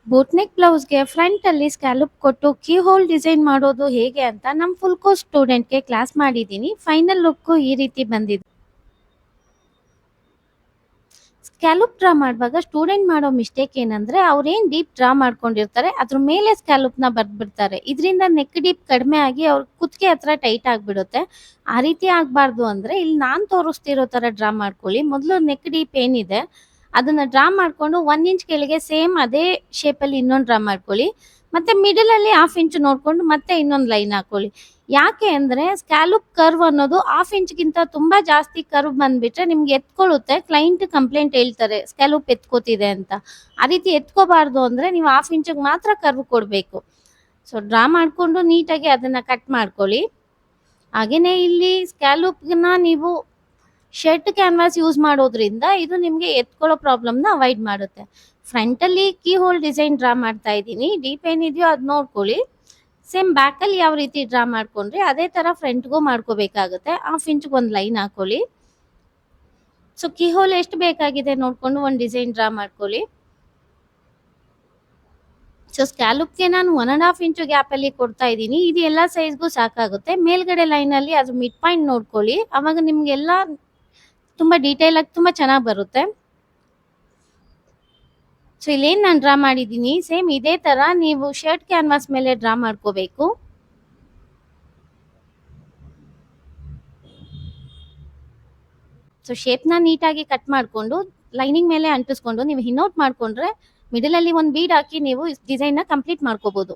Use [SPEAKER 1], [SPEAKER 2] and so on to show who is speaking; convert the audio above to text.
[SPEAKER 1] Boat neck ಬ್ಲೌಸ್‌ಗೆ ಫ್ರಂಟಲ್ಲಿ scallop ಕೊಟ್ಟು key hole design ಮಾಡೋದು ಹೇಗೆ ಅಂತ ನಮ್ಮ ಫುಲ್ ಕೋರ್ಸ್ ಸ್ಟೂಡೆಂಟ್‌ಗೆ ಕ್ಲಾಸ್ ಮಾಡಿದ್ದೀನಿ. ಫೈನಲ್ ಲುಕ್ಕು ಈ ರೀತಿ ಬಂದಿದೆ. ಸ್ಕ್ಯಾಲಪ್ ಡ್ರಾ ಮಾಡುವಾಗ ಸ್ಟೂಡೆಂಟ್ ಮಾಡೋ ಮಿಸ್ಟೇಕ್ ಏನಂದ್ರೆ ಅವ್ರೇನ್ ಡೀಪ್ ಡ್ರಾ ಮಾಡ್ಕೊಂಡಿರ್ತಾರೆ ಅದ್ರ ಮೇಲೆ ಸ್ಕ್ಯಾಲಪ್‌ನ ಬರ್ದ್‌ಬಿಡ್ತಾರೆ. ಇದರಿಂದ ನೆಕ್ ಡೀಪ್ ಕಡಿಮೆ ಆಗಿ ಅವ್ರ ಕುತ್ತಿಗೆ ಹತ್ರ ಟೈಟ್ ಆಗ್ಬಿಡುತ್ತೆ. ಆ ರೀತಿ ಆಗ್ಬಾರ್ದು ಅಂದ್ರೆ ಇಲ್ಲಿ ನಾನ್ ತೋರಿಸ್ತಿರೋ ತರ ಡ್ರಾ ಮಾಡ್ಕೊಳ್ಳಿ. ಮೊದಲು ನೆಕ್ ಡೀಪ್ ಏನಿದೆ ಅದನ್ನ ಡ್ರಾ ಮಾಡ್ಕೊಂಡು 1 ಇಂಚ್ ಕೆಳಗೆ ಸೇಮ್ ಅದೇ ಶೇಪಲ್ಲಿ ಇನ್ನೊಂದು ಡ್ರಾ ಮಾಡ್ಕೊಳ್ಳಿ. ಮತ್ತೆ ಮಿಡಲ್ ಅಲ್ಲಿ 1/2 ಇಂಚ್ ನೋಡ್ಕೊಂಡು ಮತ್ತೆ ಇನ್ನೊಂದು ಲೈನ್ ಹಾಕೊಳ್ಳಿ. ಯಾಕೆ ಅಂದ್ರೆ ಸ್ಕ್ಯಾಲಪ್ ಕರ್ವ್ ಅನ್ನೋದು 1/2 ಇಂಚ್‌ಗಿಂತ ತುಂಬಾ ಜಾಸ್ತಿ ಕರ್ವ್ ಬಂದ್ಬಿಟ್ರೆ ನಿಮ್ಗೆ ಎತ್ಕೊಳ್ಳುತ್ತೆ. ಕ್ಲೈಂಟ್ ಕಂಪ್ಲೇಂಟ್ ಹೇಳ್ತಾರೆ ಸ್ಕ್ಯಾಲಪ್ ಎತ್ಕೋತಿದೆ ಅಂತ. ಆ ರೀತಿ ಎತ್ಕೋಬಾರ್ದು ಅಂದ್ರೆ ನೀವು 1/2 ಇಂಚಿಗೆ ಮಾತ್ರ ಕರ್ವ್ ಕೊಡ್ಬೇಕು. ಸೊ ಡ್ರಾ ಮಾಡ್ಕೊಂಡು ನೀಟಾಗಿ ಅದನ್ನ ಕಟ್ ಮಾಡ್ಕೊಳ್ಳಿ. ಹಾಗೇನೇ ಇಲ್ಲಿ ಸ್ಕ್ಯಾಲಪ್‌ನ ನೀವು ಶರ್ಟ್ ಕ್ಯಾನ್ವಾಸ್ ಯೂಸ್ ಮಾಡೋದ್ರಿಂದ ಇದು ನಿಮ್ಗೆ ಎತ್ಕೊಳ್ಳೋ ಪ್ರಾಬ್ಲಮ್‌ನ ಅವಾಯ್ಡ್ ಮಾಡುತ್ತೆ. ಫ್ರಂಟಲ್ಲಿ ಕೀ ಹೋಲ್ ಡಿಸೈನ್ ಡ್ರಾ ಮಾಡ್ತಾ ಇದ್ದೀನಿ. ಡೀಪ್ ಏನಿದೆಯೋ ಅದ್ ನೋಡ್ಕೊಳ್ಳಿ. ಸೇಮ್ ಬ್ಯಾಕಲ್ಲಿ ಯಾವ ರೀತಿ ಡ್ರಾ ಮಾಡ್ಕೊಂಡ್ರಿ ಅದೇ ತರ ಫ್ರಂಟ್‌ಗೂ ಮಾಡ್ಕೋಬೇಕಾಗುತ್ತೆ. 1/2 ಇಂಚ್‌ಗೆ ಒಂದು ಲೈನ್ ಹಾಕೊಳ್ಳಿ. ಸೊ ಕೀ ಹೋಲ್ ಎಷ್ಟು ಬೇಕಾಗಿದೆ ನೋಡ್ಕೊಂಡು ಒಂದು ಡಿಸೈನ್ ಡ್ರಾ ಮಾಡ್ಕೊಳ್ಳಿ. ಸೊ ಸ್ಕ್ಯಾಲಪ್‌ಗೆ ನಾನು 1 1/2 ಇಂಚು ಗ್ಯಾಪಲ್ಲಿ ಕೊಡ್ತಾ ಇದ್ದೀನಿ. ಇದು ಎಲ್ಲಾ ಸೈಜ್‌ಗೂ ಸಾಕಾಗುತ್ತೆ. ಮೇಲ್ಗಡೆ ಲೈನಲ್ಲಿ ಅದು ಮಿಡ್ ಪಾಯಿಂಟ್ ನೋಡ್ಕೊಳ್ಳಿ. ಅವಾಗ ನಿಮ್ಗೆಲ್ಲ ತುಂಬಾ ಡೀಟೇಲ್ ಆಗಿ ತುಂಬಾ ಚೆನ್ನಾಗಿ ಬರುತ್ತೆ. ಸೊ ಇಲ್ಲೇನ್ ನಾನು ಡ್ರಾ ಮಾಡಿದ್ದೀನಿ ಸೇಮ್ ಇದೇ ತರ ನೀವು ಶರ್ಟ್ ಕ್ಯಾನ್ವಾಸ್ ಮೇಲೆ ಡ್ರಾ ಮಾಡ್ಕೋಬೇಕು. ಸೊ ಶೇಪ್‌ನ ನೀಟಾಗಿ ಕಟ್ ಮಾಡ್ಕೊಂಡು ಲೈನಿಂಗ್ ಮೇಲೆ ಅಂಟಿಸ್ಕೊಂಡು ನೀವು ಹಿನ್ನೌಟ್ ಮಾಡ್ಕೊಂಡ್ರೆ ಮಿಡಲ್ ಅಲ್ಲಿ ಒಂದು ಬೀಡ್ ಹಾಕಿ ನೀವು ಡಿಸೈನ್‌ನ ಕಂಪ್ಲೀಟ್ ಮಾಡ್ಕೋಬಹುದು.